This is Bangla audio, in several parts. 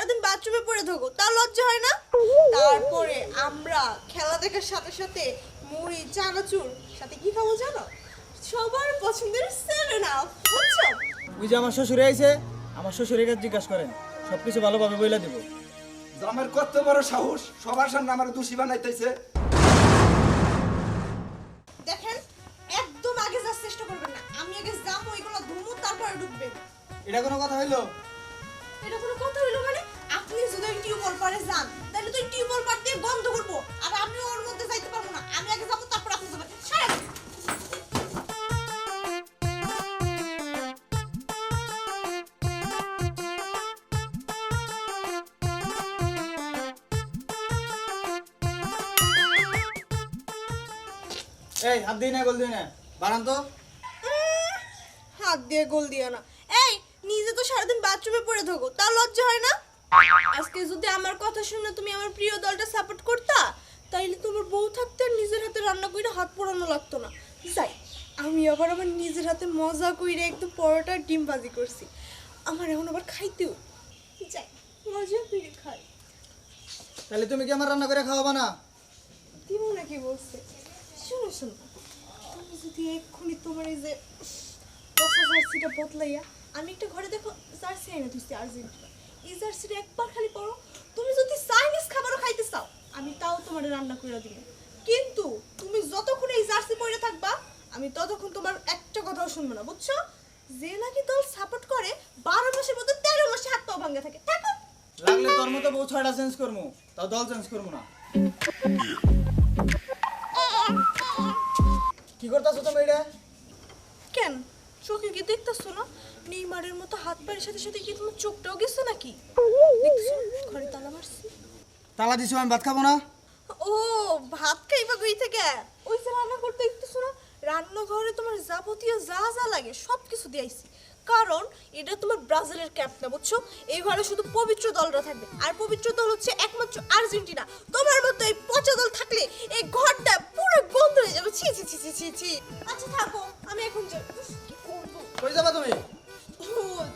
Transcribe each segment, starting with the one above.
সারাদিন বাথরুমে পড়ে থাকো, তা লজ্জা হয় না? তারপরে আমরা খেলা দেখার সাথে সাথে মুড়ি চানাচুর সাথে কি খাবো জানো? সবার পছন্দের সেভেন আপ, বুঝছো? ওই যে আমার শ্বশুরে আইছে, আমার শ্বশুরের কাছে জিজ্ঞাসা করেন, সবকিছু ভালোভাবে বইলা দিব। আমার কত বড় সাহস, সবার সামনে আমার দোষী বানাইতেছে। দেখেন, একদম আগে যাওয়ার চেষ্টা করবেন না। আমি আগে যাবো, এগুলো ধুমু, তারপরে ঢুকবেন। এটা কোনো কথা হইলো? এটা কোনো কথা হইলো মানে? আপনি যদি ওই টিউবওয়েল পারে যান, তাহলে তো ওই টিউবওয়েল পার দিয়ে বন্ধ করবো, আর আমি ওর মধ্যে যাইতে পারবো না। আমি আগে যাবো, তারপর আপনি যাবেন। সরেন। এই হাত দিই না, গোল দিই না, বাড়ান তো। হাত দিয়ে গোল দিও না। এই, নিজে তো সারাদিন বাথরুমে পড়ে থাকো, তা লজ্জা হয় না? আজকে যদি আমার কথা শুনে তুমি আমার প্রিয় দলটা সাপোর্ট করতা, তাইলে তোমার বউ থাকতে আর নিজের হাতে রান্না করে হাত পোড়ানো লাগতো না। যাই, আমি আবার আমার নিজের হাতে মজা কইরে একদম পরোটা ডিম ভাজি করছি। আমার এখন আবার খাইতেও যাই, মজা করে খাই। তাহলে তুমি কি আমার রান্না করে খাওয়াবা না? দিব নাকি বলছে? শোনো শোনো, তুমি যদি এক্ষুনি তোমার এই যে পচা জার্সিটা বদলাইয়া, আমি একটা ঘরে দেখো জার্সি এনে দিচ্ছি আর্জেন্টিনা, এই জার্সিটা একবার খালি পরো, তুমি যদি চাইনিজ খাবারও খাইতে চাও, আমি তাও তোমার রান্না করে দিব। কিন্তু তুমি যতক্ষণ এই জার্সি পরে থাকবা, আমি ততক্ষণ তোমার একটা কথাও শুনবো না, বুঝছো? যে নাকি দল সাপোর্ট করে 12 মাসের মধ্যে 13 মাসে হাত পাও ভাঙ্গা থাকে। থাকো। লাগলে তোর মতো বউ ছয়টা চেঞ্জ করবো, তাও দল চেঞ্জ করবো না। কি করতেছো তুমি এটা? কেন, চোখে কি দেখতেছো না? নেইমারের মতো হাত পায়ের সাথে সাথে কি তোমার চোখটাও গেছে নাকি? দেখছো ঘরে তালা মারছি। তালা দিছো, আমি ভাত খাবো না। ও, ভাত খাইবা কই থেকে? ওই যে রান্না করতে দেখতেছো না, রান্নাঘরে তোমার যাবতীয় যা যা লাগে সব কিছু দিয়েছি। কারণ এটা তোমার ব্রাজিলের ক্যাম্প না, বুঝছো? এই ঘরে শুধু পবিত্র দলরা থাকবে, আর পবিত্র দল হচ্ছে একমাত্র আর্জেন্টিনা। তোমার মতো এই পচা দল থাকলে এই ঘরটা পুরো বন্ধ হয়ে যাবে। ছি ছি ছি ছি ছি ছি। আচ্ছা থাকো, আমি এখন যাই। উফ, কি করবো? কই যাবা তুমি? ও,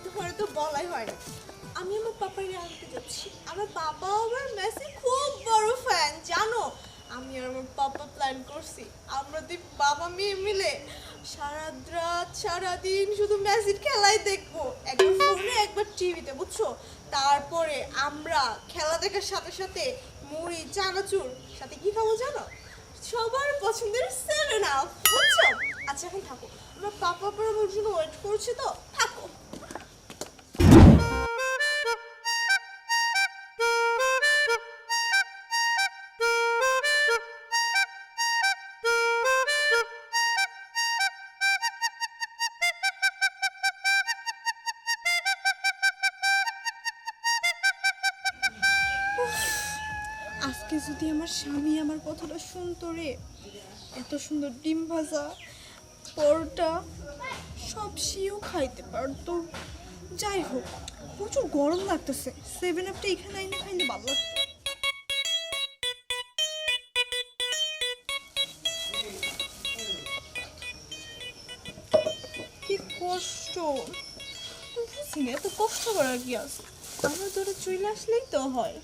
তোমার তো বলাই হয় না। আমি আমার পাপাকে আনতে যাচ্ছি। আমার পাপা আমার মেসি খুব বড় ফ্যান, জানো? আমি আর আমার পাপা প্ল্যান করছি, আমরা দুই বাবা মেয়ে মিলে সারা রাত সারাদিন শুধু মেসির খেলাই দেখবো, একবার ফোনে একবার টিভিতে, বুঝছো? তারপরে আমরা খেলা দেখার সাথে সাথে মুড়ি চানাচুর সাথে কি খাবো জানো? সবার পছন্দের সেভেন আপ, বুঝছো? আচ্ছা এখন থাকো, আমার পাপা পর আমার জন্য ওয়েট করছে, তো থাকো। আজকে যদি আমার স্বামী আমার কথাটা শুনতো রে, এত সুন্দর ডিম ভাজা পরোটা সব সেও খাইতে পারতো। যাই হোক, প্রচুর গরম লাগতেছে, 7 আপটা এখানে আইনে খাইলে ভালো লাগতো। কি কষ্ট, বুঝি না, এত কষ্ট করার কি আছে? আমার ধরে চলে আসলেই তো হয়।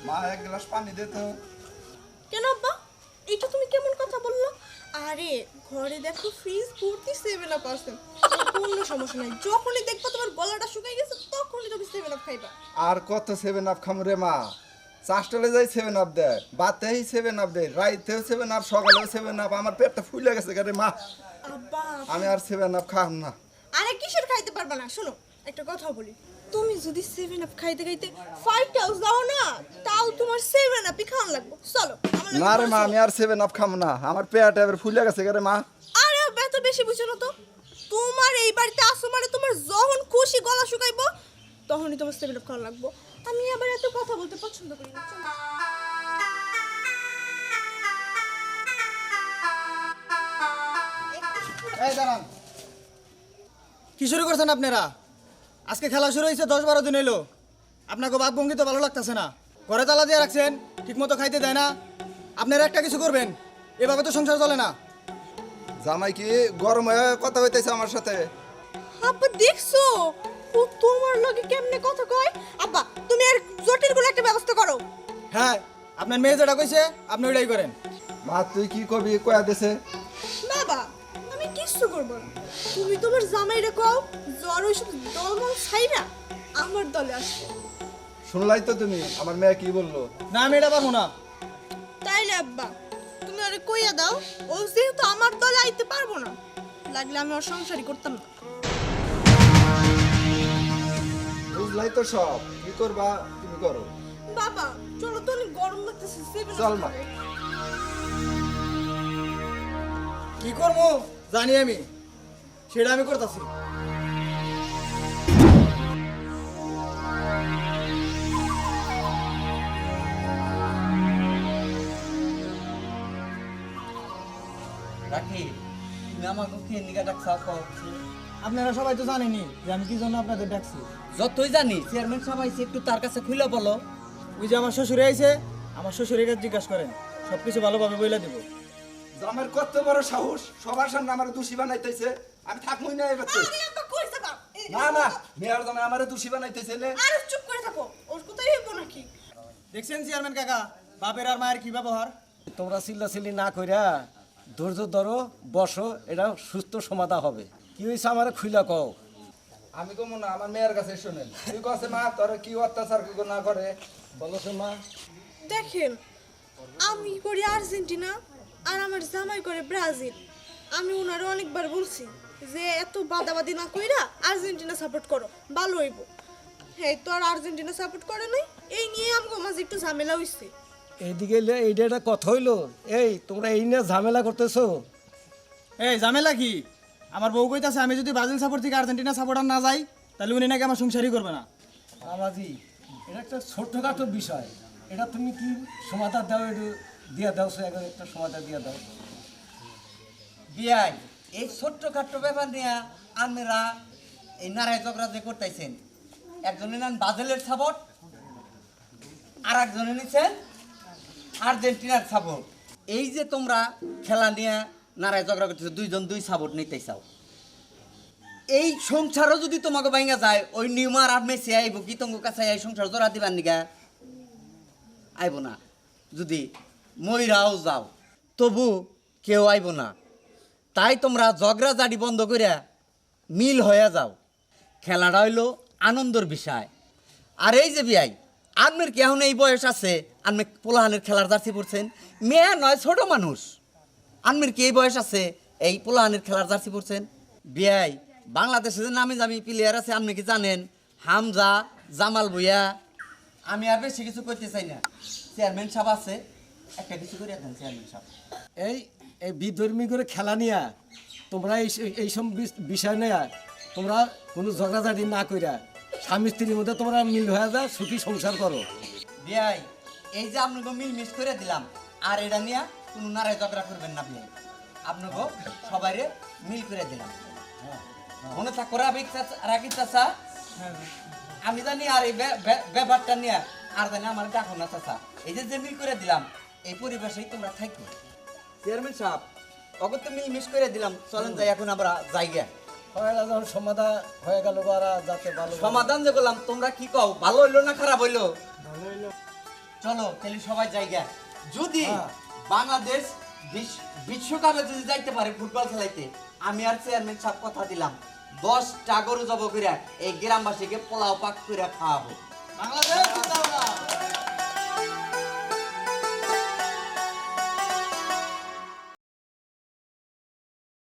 মা, এক গ্লাস পানি দে তো। কেন আব্বা, এটা তুমি কেমন কথা বললো? আরে ঘরে দেখো ফ্রিজ ভর্তি 7 আপ আছে, কোনো সমস্যা নাই। যখনই দেখবা তোমার গলাটা শুকিয়ে গেছে, তখনই তুমি 7 আপ খাইবা। আর কত 7 আপ খামু রে মা? চাষটলে যাই 7 আপ দেয়, বাতেই 7 আপ দেয়, রাইতেও 7 আপ, সকালেও 7 আপ। আমার পেটটা ফুলে গেছে রে মা, আব্বা, আমি আর 7 আপ খাম না। আরে কিসের খাইতে পারবা না? শোনো, একটা কথা বলি, তুমি যদি 7 আপ খাইতে খাইতে ফাইট হাউস যাও না, তাও তোমার 7 আপই খাওয়ান লাগবে। চলো আমার লগে না রে মা, চলো। আমি আর 7 আপ খাম না, আমার পেট এবার ফুলে গেছে রে মা। আরে আব্বা, এত বেশি বুঝো না তো। তোমার এই বাড়িতে আসো মানে তোমার যখন খুশি গলা শুকাইবো, তখনই তোমার 7 আপ খাওয়া লাগবো। আমি আবার এত কথা বলতে পছন্দ করি না। চলো। এই দাঁড়ান, কি শুরু করছেন আপনারা? আজকে খেলা শুরু হয়েছে 10-12 দিন এলো, আপনাকে বাঘভঙ্গি তো ভালো লাগতেছে না। ঘরে তালা দিয়ে রাখছেন, ঠিক মতো খাইতে দেয় না। আপনারা একটা কিছু করবেন, এভাবে তো সংসার চলে না। জামাই কি গরম হয়ে কথা হইতেছে আমার সাথে? আব্বা দেখছো ও তোমার লগে কেমনে কথা কয়? আব্বা তুমি আর জটিল করে একটা ব্যবস্থা করো। হ্যাঁ, আপনার মেয়ে যেটা কইছে আপনি ওইটাই করেন। মা তুই কি কবি কয়া দিছে? বাবা আমি কিচ্ছু করবো না, তুমি তোমার জামাইরে কও জ্বর ওইসব দলমল ছাইরা আমার দলে আসবে। শুনলাই তো তুমি আমার মেয়ে কি বললো? না, আমি এটা পারবো না। তাইলে আব্বা তুমি ওরে কইয়া দাও ও যেহেতু আমার দলে আইতে পারবো না, লাগলে আমি ওর সংসারই করতাম না। বুঝলাই তো সব, কি করবা তুমি করো। বাবা চলো তো, অনেক গরম লাগতেছে, চল মা। কি করবো জানি আমি, সেটা আমি করতেছি। রাখি তুমি আমাকে কি নিগা ডাকছাও কও? আপনারা সবাই তো জানেনই যে আমি কি জন্য আপনাদের ডাকছি। যতই জানি চেয়ারম্যান সাহেব আইছে, একটু তার কাছে খুলে বলো। ওই যে আমার শ্বশুরে আইছে, আমার শ্বশুরের কাছে জিজ্ঞাসা করেন, সবকিছু ভালোভাবে বইলা দিব। জামাইয়ের কত বড় সাহস, সবার সামনে আমার দোষী বানাইতেছে। আমি থাকবই না এবার। আরে আব্বা কইছে বাপ না না, মেয়ের জামাই আমার দোষী বানাইতেছে নে। আরে চুপ করে থাকো, ওর কোথায় হইব নাকি? দেখছেন চেয়ারম্যান কাকা, বাপের আর মায়ের কি ব্যবহার। তোমরা চিল্লাচিল্লি না কইরা ধৈর্য ধরো, বসো, এটা সুস্থ সমাধান হবে। কি হয়েছে আমার খুইলা কও। আমি কমু না, আমার মেয়ের কাছে শোনেন। তুই কাছে মা তোর কি অত্যাচার কি না করে বলো তো মা। দেখেন আমি করি আর্জেন্টিনা আর আমার জামাই করে ব্রাজিল। আমি ওনারে অনেকবার বলছি যে এত বাদাবাদি না কইরা আর্জেন্টিনা সাপোর্ট করো, ভালো হইব। হ্যাঁ তো আর আর্জেন্টিনা সাপোর্ট করে নাই, এই নিয়ে আমগো মাঝে একটু ঝামেলা হইছে। এইদিকে এইটা একটা কথা হইলো, এই তোমরা এই নিয়ে ঝামেলা করতেছো। এই ঝামেলা কি? আমার বউ কইতাছে আমি যদি ব্রাজিল সাপোর্ট থেকে আর্জেন্টিনা সাপোর্টার না যাই তাহলে উনি নাকি আমার সংসারই করবে না। বাবাজি, এটা একটা ছোট্টখাটো বিষয়, এটা তুমি কি সমাধান দাও, একটু দিয়ে দাও, একটা সমাধান দিয়ে দাও। বিয়াই এই ছোট্ট খাট্ট ব্যাপার নিয়ে আপনারা এই নারায় ঝগড়া যে করতেছেন, একজনে নেন ব্রাজিলের সাপোর্ট আর একজনে নিচ্ছেন আর্জেন্টিনার সাপোর্ট। এই যে তোমরা খেলা নিয়ে নারায় ঝগড়া করতেছো, দুইজন দুই সাপোর্ট নিতে চাও, এই সংসারও যদি তোমাকে ভাঙা যায়, ওই নিউমার আর মেসি আইব কি তোমার কাছে এই সংসার জোড়া দিবার নিগা? আইব না। যদি মইরাও যাও তবু কেউ আইব না। তাই তোমরা ঝগড়া জাড়ি বন্ধ করে মিল হয়ে যাও। খেলাটা হইলো আনন্দের বিষয়। আর এই যে বিয়াই, আপনার কি এখন এই বয়স আছে আপনি পোলাহানের খেলার জার্সি পড়ছেন? মেয়ে নয়, ছোট মানুষ। আপনার কি এই বয়স আছে এই পোলাহানের খেলার জার্সি পড়ছেন? বিয়াই, বাংলাদেশে যে নামি জামি প্লেয়ার আছে আপনি কি জানেন? হামজা, জামাল ভুইয়া। আমি আর বেশি কিছু করতে চাই না। চেয়ারম্যান সাহেব আছে, একটা কিছু করে দেন চেয়ারম্যান সাহেব। এই এই বিধর্মী করে খেলা নিয়া তোমরা এইসব বিষয় নিয়ে তোমরা কোনো ঝগড়াঝাটি না কইরা স্বামী স্ত্রীর মধ্যে তোমরা মিল হয়ে যা, সুখী সংসার করো। বিয়াই, এই যে আপনাকে মিল মিস করে দিলাম, আর এটা নিয়ে কোনো নারায় ঝগড়া করবেন না বিয়াই। আপনাকে সবাইরে মিল করে দিলাম। মনে থাকো রাখি চাচা, আমি জানি আর এই ব্যাপারটা নিয়ে আর জানি আমার ডাকো না চাচা। এই যে মিল করে দিলাম, এই পরিবেশেই তোমরা থাকো। চেয়ারম্যান সাহেব, অগত্য মিল মিস করে দিলাম, চলেন যাই এখন আমরা জায়গা। যখন সমাধান হয়ে গেল, যাতে ভালো সমাধান যে করলাম, তোমরা কি কও, ভালো হইলো না খারাপ হইলো? চলো তাহলে সবাই জায়গা। যদি বাংলাদেশ বিশ্বকাপে যদি যাইতে পারে ফুটবল খেলাইতে, আমি আর চেয়ারম্যান সাহেব কথা দিলাম 10টা গরু জব করে এই গ্রামবাসীকে পোলাও পাক করে খাওয়াবো। বাংলাদেশ জিন্দাবাদ।